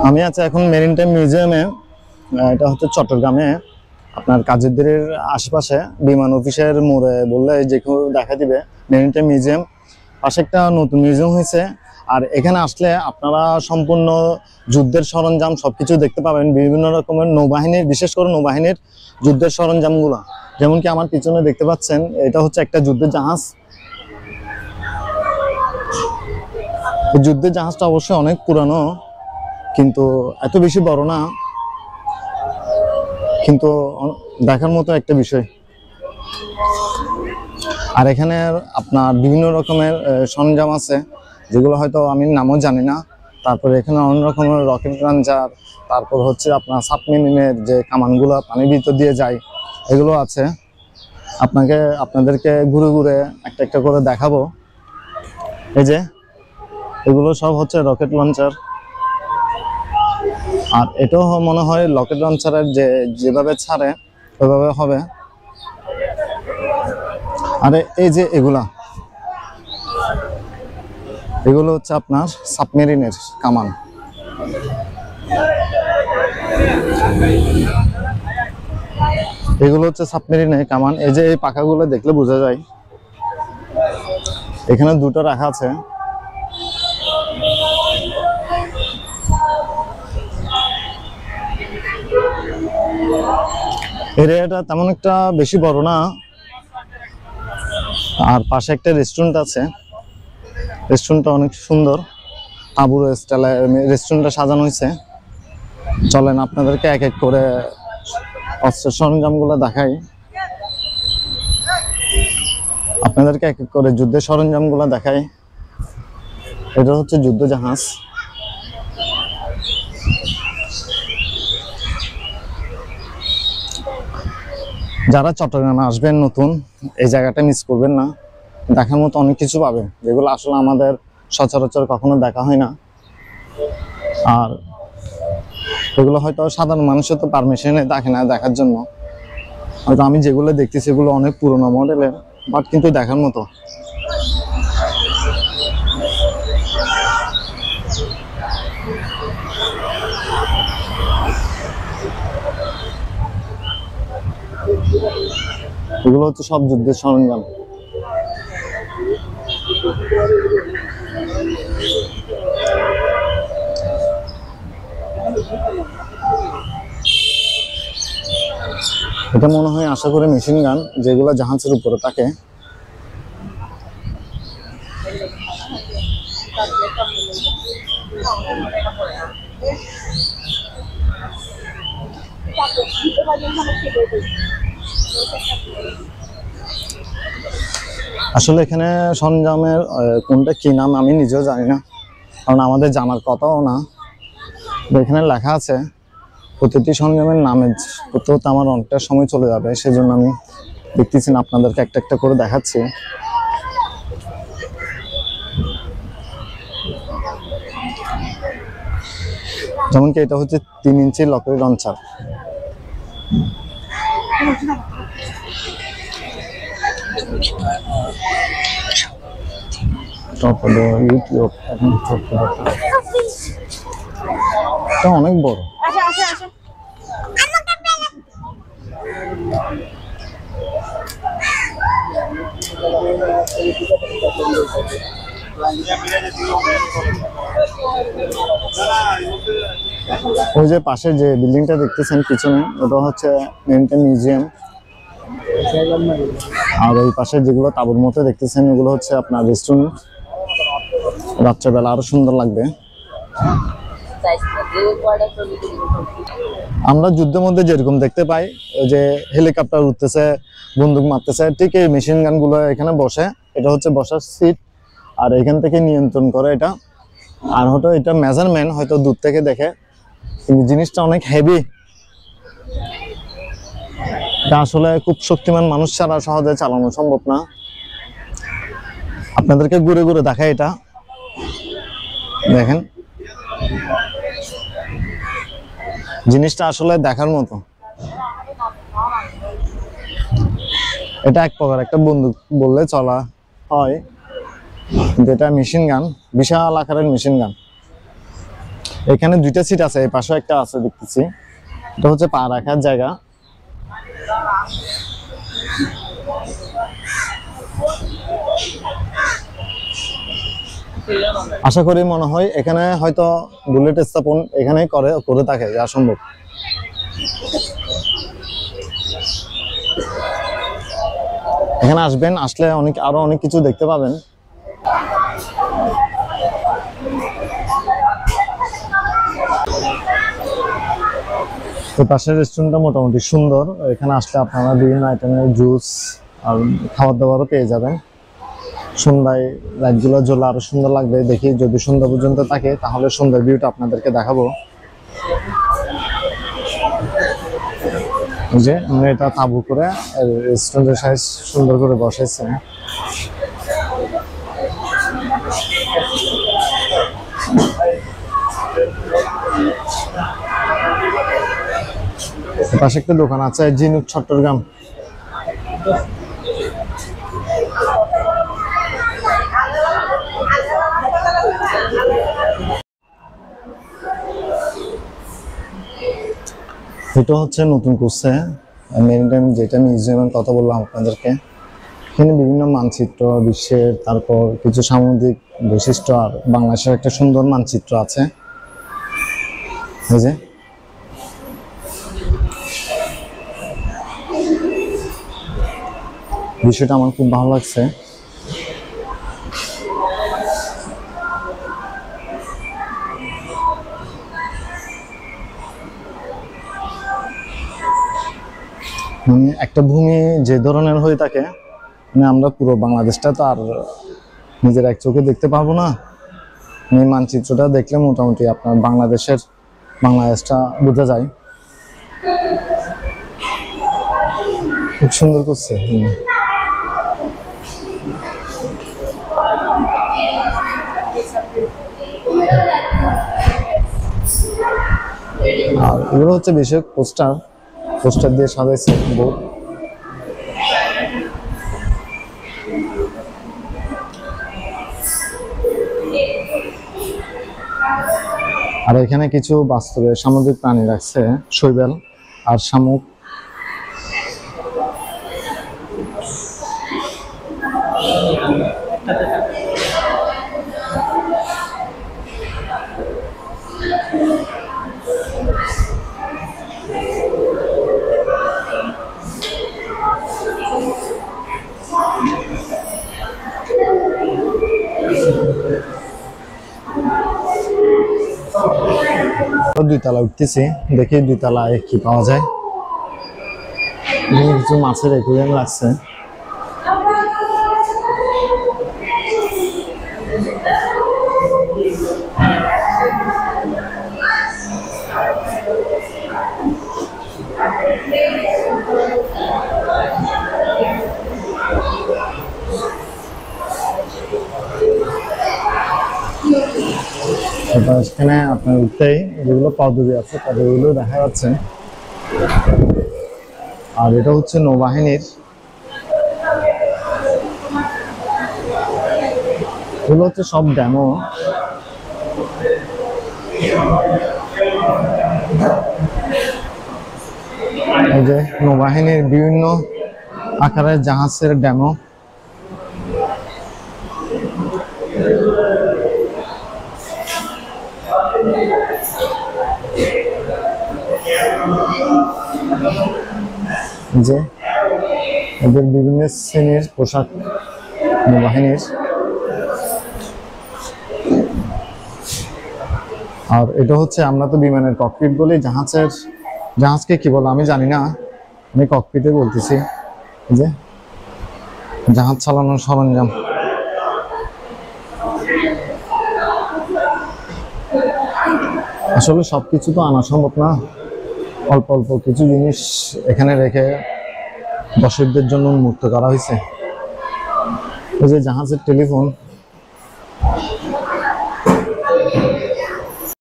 আমি আছি এখন মেরিন টাইম মিউজিয়ামে। এটা হচ্ছে চট্টগ্রামে আপনার কাজীরদির আশেপাশে বিমান অফিসের মোড়ে বললে যে কেউ দেখা দিবে মেরিন টাইম মিউজিয়াম। পাশে একটা নতুন মিউজিয়াম হয়েছে। আর এখানে আসলে আপনারা সম্পূর্ণ যুদ্ধের সরঞ্জাম সবকিছু দেখতে পাবেন, বিভিন্ন রকমের নৌবাহিনীর, বিশেষ করে নৌবাহিনীর যুদ্ধের সরঞ্জামগুলো। যেমন কি আমার পিছনে দেখতে পাচ্ছেন, এটা হচ্ছে একটা যুদ্ধের জাহাজ। এই যুদ্ধের জাহাজটা অবশ্যই অনেক পুরানো, কিন্তু এত বেশি বড় না, কিন্তু দেখার মতো একটা বিষয়। আর এখানে আপনার বিভিন্ন রকমের সরঞ্জাম আছে যেগুলো হয়তো আমি নামও জানি না। তারপরে এখানে অনেক রকমের রকেট লঞ্চার, তারপর হচ্ছে আপনার সাবমেরিনের যে কামানগুলো পানির ভিতর দিয়ে যায় এগুলো আছে। আপনাদেরকে ঘুরে ঘুরে একটা একটা করে দেখাবো। এই যে এগুলো সব হচ্ছে রকেট লঞ্চার। আর এটাও মনে হয় রকেট লঞ্চারের যেভাবে ছাড়ে ওইভাবে হবে। আরে এই যে এগুলো হচ্ছে আপনার সাবমেরিনের কামান। এগুলো হচ্ছে সাবমেরিনের কামান। এই যে এই পাখাগুলো দেখলে বোঝা যায়, এখানে দুটো রাখা আছে। এরিয়াটা তেমন একটা বেশি বড় না। আর পাশে একটা রেস্টুরেন্ট আছে, রেস্টুরেন্টটা অনেক সুন্দর, তাঁবুর স্টাইলে রেস্টুরেন্টটা সাজানো হয়েছে। চলেন আপনাদেরকে এক এক করে অস্ত্রের সরঞ্জামগুলো দেখাই। আপনাদেরকে এক এক করে যুদ্ধের সরঞ্জামগুলো দেখাই। এটা হচ্ছে যুদ্ধ জাহাজ। যারা চট্টগ্রামে আসবেন নতুন, এই জায়গাটা মিস করবেন না। দেখার মতো অনেক কিছু পাবে যেগুলো আসলে আমাদের সচরাচর কখনো দেখা হয় না। আর এগুলো হয়তো সাধারণ মানুষের তো পারমিশনে দেখে না দেখার জন্য। হয়তো আমি যেগুলো দেখতেছি সেগুলো অনেক পুরোনো মডেলের, বাট কিন্তু দেখার মতো। এগুলো হচ্ছে সব যুদ্ধের সরঞ্জাম। এটা মনে হয় আশা করি মেশিন গান, যেগুলো জাহাজের উপরে থাকে। আসলে এখানে সরঞ্জামের কোনটা কি নাম আমি নিজেও জানি না, কারণ আমাদের জানার কথাও না। এখানে লেখা আছে প্রতিটি সরঞ্জামের নামে করতে হতে আমার অনেকটা সময় চলে যাবে, সেজন্য আমি দেখতেছি না, আপনাদেরকে একটা একটা করে দেখাচ্ছি। যেমন কি এটা হচ্ছে 3 ইঞ্চি রকেট লঞ্চার। এটা অনেক বড়। ওই যে পাশে যে বিল্ডিংটা দেখতেছেন পিছনে, ওটা হচ্ছে মেরিন টাইম মিউজিয়াম। আর ওই পাশে যেগুলো তাঁবুর মতো দেখতেছেন ওগুলো হচ্ছে আপনার রেস্টুরেন্ট। রাত্রেবেলা আরো সুন্দর লাগবে। আমরা যুদ্ধের মধ্যে যেরকম দেখতে পাই, ওই যে হেলিকপ্টার উঠতেছে, বন্দুক মারতেছে, ঠিক এই মেশিন গান গুলো এখানে বসে। এটা হচ্ছে বসার সিট, আর এখান থেকে নিয়ন্ত্রণ করে এটা। আর হয়তো এটা মেজারমেন্ট হয়তো দূর থেকে দেখে, কিন্তু জিনিসটা অনেক হেভি। এটা আসলে খুব শক্তিমান মানুষ ছাড়া সহজে চালানো সম্ভব না। আপনাদেরকে ঘুরে ঘুরে দেখায় এটা, দেখেন জিনিসটা আসলে দেখার মতো। এটা এক প্রকার একটা বন্দুক বললে চলা হয়, যেটা মেশিন গান, বিশাল আকারের মেশিন গান। এখানে দুইটা সিট আছে, এই পাশে একটা আছে দেখতেছি। এটা হচ্ছে পা রাখার জায়গা। আশা করি মনে হয় এখানে হয়তো বুলেট স্থাপন এখানেই করে থাকে যা সম্ভব। এখানে আসবেন, আসলে আরো অনেক কিছু দেখতে পাবেন। তো পাশের রেস্টুরেন্টটা মোটামুটি সুন্দর। এখানে আসলে আপনারা বিভিন্ন আইটেমের জুস আর খাবার দাবারও পেয়ে যাবেন। সন্ধ্যায় লাইটগুলো জ্বলে আরো সুন্দর লাগবে। দেখি যদি সন্ধ্যা পর্যন্ত থাকে তাহলে সন্ধ্যার ভিউটা আপনাদেরকে দেখাবো। যে আমরা এটা তাঁবু করে রেস্টুরেন্টের সাইজ সুন্দর করে বসাইছে। পাশে একটা দোকান আছে জিনুক চট্টগ্রাম। এটা হচ্ছে নতুন করছে মেরিটাইম, যেটা মিউজিয়ামের কথা বললাম আপনাদেরকে। এখানে বিভিন্ন মানচিত্র বিশ্বের, তারপর কিছু সামুদ্রিক বৈশিষ্ট্য আর বাংলাদেশের একটা সুন্দর মানচিত্র আছে। এই যে বিষয়টা আমার খুব ভালো লাগছে। মানে একটা ভূমি যে ধরনের হয়ে থাকে, মানে আমরা পুরো বাংলাদেশটা তো আর নিজের এক চোখে দেখতে পারবো না। এই মানচিত্রটা দেখলে মোটামুটি আপনার বাংলাদেশটা বোঝা যায়। খুব সুন্দর করছে। আর এগুলো হচ্ছে বেশি পোস্টার দিয়ে সাজাইছে বোর্ড। আর এখানে কিছু বাস্তবে সামুদ্রিক প্রাণী রাখছে, শৈবাল আর শামুক। দুইতলা উঠতেছি, দেখি দুইতলায় কি পাওয়া যায়। কিছু মাছের অ্যাকুয়ারিয়াম লাগছে। এখানে আপনার উঠতেই যেগুলো পদবী আছে পদবীগুলো দেখা যাচ্ছে। আর এটা হচ্ছে নৌবাহিনীর, এগুলো হচ্ছে সব ডেমো। এই যে নৌবাহিনীর বিভিন্ন আকারের জাহাজের ডেমো। যে এদের বিভিন্ন শ্রেণীর পোশাক নৌবাহিনীর। আর এটা হচ্ছে, আমরা তো বিমানের ককপিট বলি, জাহাজকে কি বলে আমি জানি না, আমি ককপিটে বলতেছি। যে জাহাজ চালানোর সরঞ্জাম। আসলে সবকিছু তো আনা সম্ভব না, অল্প অল্প কিছু জিনিস এখানে রেখে দর্শকদের জন্য উন্মুক্ত করা হয়েছে। এই যে জাহাজের টেলিফোন,